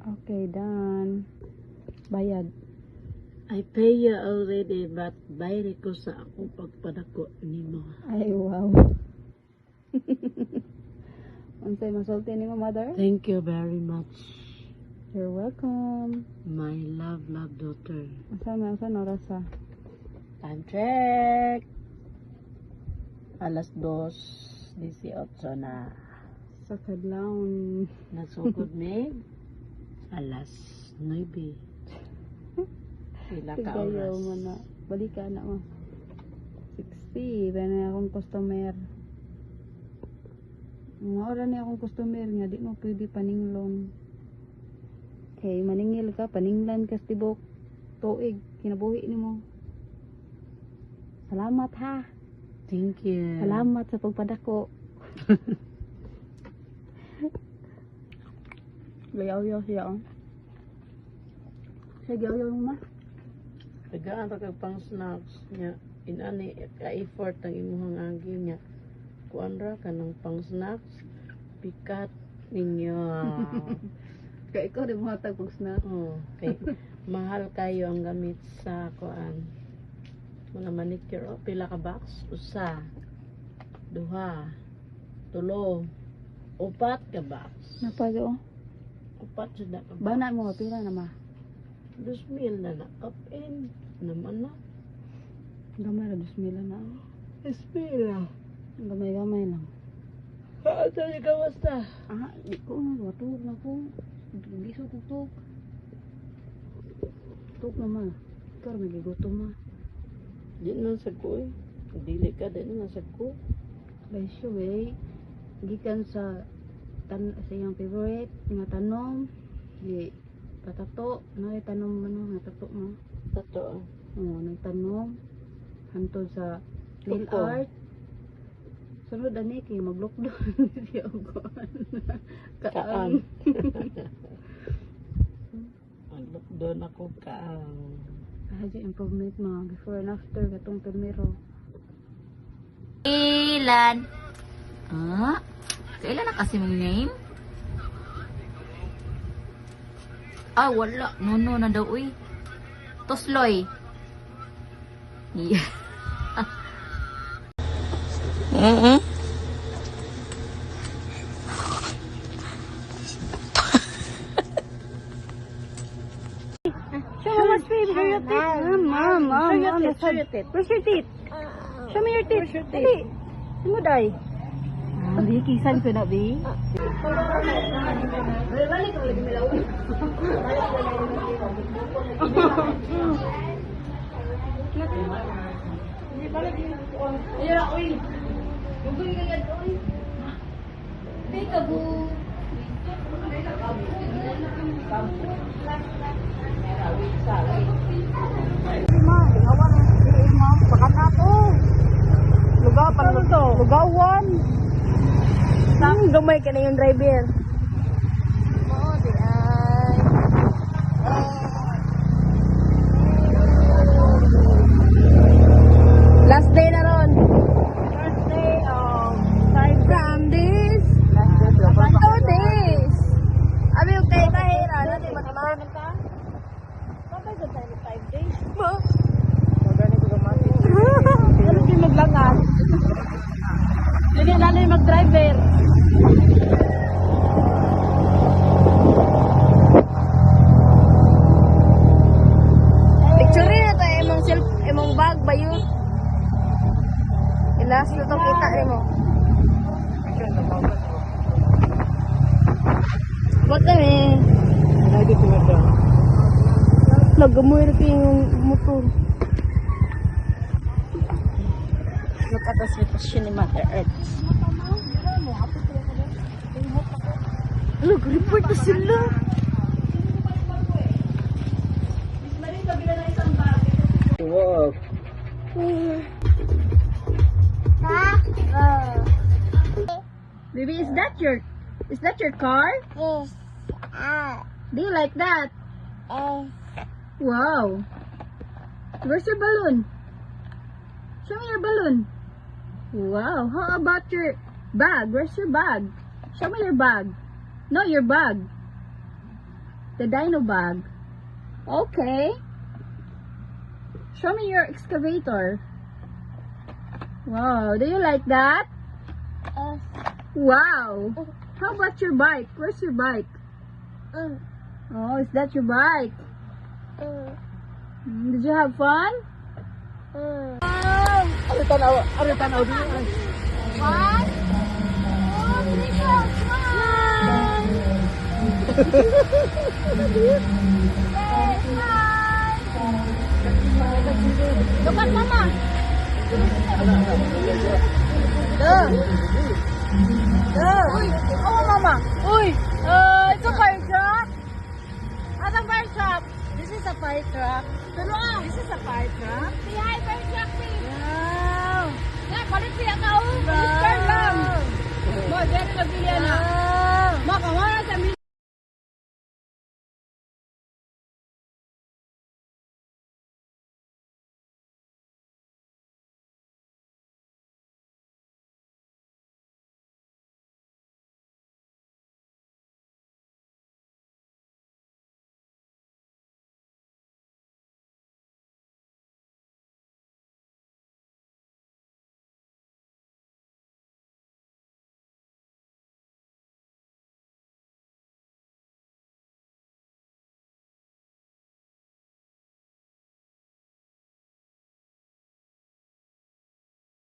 Okay, done. Bayad. I pay you already, but bayari ko sa akong pagpadako nimo. Ay, wow. Unsay masulti nimo, mother? Thank you very much, You're welcome. my love daughter. Asa na oras sa? Time check. Alas 2:18 na. Sa kadlawon. Nasugod ni alas 9. Pila ka Tigayaw oras? mo na. Balik ka na mo. 60. Ba na akong customer. Mga oras na akong customer nga. Di mo pwede paninglon. Okay, maningil ka. Paninglan ka tibok. Tuig. Kinabuhi ni mo. Salamat ha. Thank you. Salamat sa pagpadako. Gayaw-yaw siya. Oh. Siya gayaw mo ma. Tagaan ra kag pang snacks nya. Inani ka-effort ang imuhang agi nya. Kuan ra kanang pang snacks. Pikat ninyo. Kaya ikaw rin mga tagpag snack. Oh, okay. Mahal kayo ang gamit sa kuan. Mga manicure. Oh, pila ka box? Usa. Duha. Tulo. Upat ka box. Napado. Upat jud na ka box. Bana mo pila na ma. 2,000 na na. Up in. Naman na. Gamay ra 2,000 na. Espira. Gamay-gamay lang. Ito ni kamusta? Ah, di ko na watug na ko. Giso tutok. Tuk na ma. Kar may gutom ma. Di na sa ko eh. Dili ka, di na sa ko. Baisyo eh. Gikan sa sa iyang favorite nga tanom. Di patato. No, tanom man nga tato mo. Totoo. Oo, nagtanom. Hantod sa nail Opo. art. Sunod ani kay mag-lockdown siya og Kaan. Mag-lockdown ako kaan. Kahit improvement mga before and after katong primero. Kailan? Ah? Kailan na kasi mong name? Ah, wala. No, na daw, uy. Tosloy. Yeah. Show me what's favorite. Show your teeth. Mom. Show your teeth. Where's your teeth? Show me your teeth. Dali. Mo day. Di kisan ko na bi. Lugawan. Gamay ka na yung driver. Last day na ron. Last day of 5 days. From this. Abi yung kay kahira. Nasi matamahan ka? Bakit sa 5 days? Ba? Magani ko gamati. Ano din maglangan? Hindi lalo yung mag-driver. Picture na to imong bag ba yun? Ilas na itong kita mo. Ba't kami? Lagi ko na. Nagamoy rin yung motor. Look at the sitwasyon ni Mother Earth. Look, report na sila. Wow. Baby, is that your car? Yes. Do you like that? Wow. Where's your balloon? Show me your balloon. Wow. How about your bag? Where's your bag? Show me your bag. No, your bag. The dino bag. Okay. Show me your excavator. Wow, do you like that? Wow. How about your bike? Where's your bike? Oh, is that your bike? Did you have fun? Ari tanaw din. One, two, three, go. Smile. Look at mama. Uy, oh mama. Uy, it's a fire truck. At a fire truck. This is a fire truck. This is a fire truck.